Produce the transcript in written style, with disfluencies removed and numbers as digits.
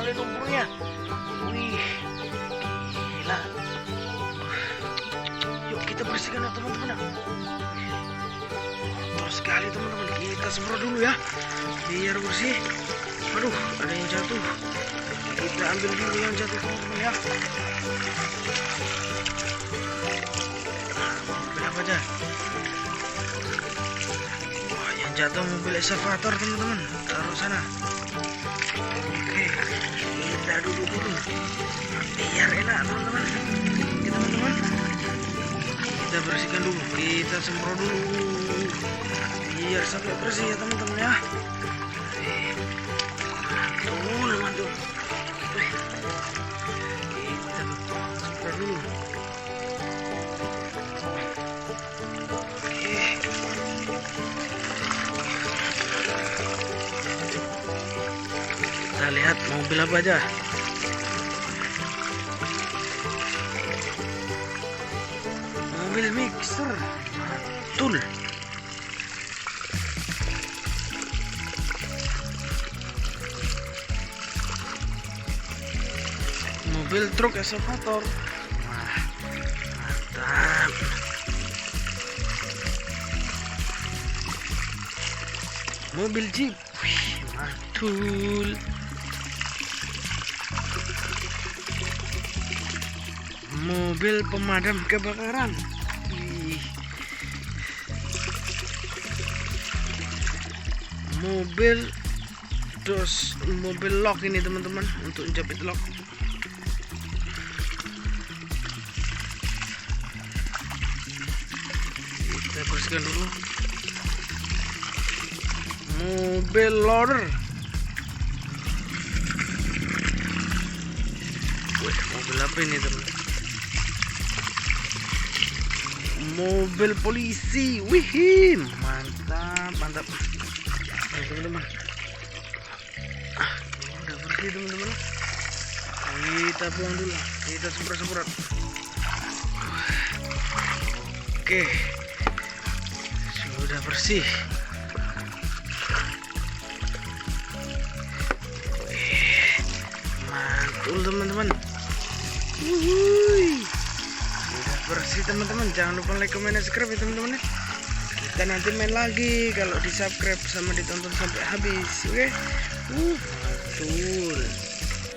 sekali lumpurnya. Wih, gila. Yuk kita bersihkan ya teman-teman. Kotor sekali teman-teman. Kita semprot dulu ya, biar bersih. Aduh, ada yang jatuh. Kita ambil dulu yang jatuh teman-teman ya. Mobil apa aja? Wah, yang jatuh mobil eskavator teman-teman. Taruh sana. Oke, kita duduk dulu biar enak teman-teman. Oke teman-teman, kita bersihkan dulu. Kita semprot dulu biar sampai bersih ya teman-teman ya. Mantul. Kita semprot dulu. Kita lihat mobil apa aja. Mobil mixer. Mantul. Mobil truk eskavator. Wah, mantap. Mobil jeep. Wih, mantul. Mobil pemadam kebakaran. Wih. Mobil lock ini teman-teman, untuk jepit lock. Kita bersihkan dulu. Mobil loader. Wih, mobil apa ini teman? Mobil polisi. Wih, mantap, mantap. Teman-teman, udah bersih teman-teman. Kita buang dulu. Kita semprot-semprot. Oke, sudah bersih. Mantul teman-teman. Sudah bersih teman-teman. Jangan lupa like, comment, dan subscribe ya teman-teman. Kita nanti main lagi kalau di subscribe sama ditonton sampai habis. Oke. Mantul.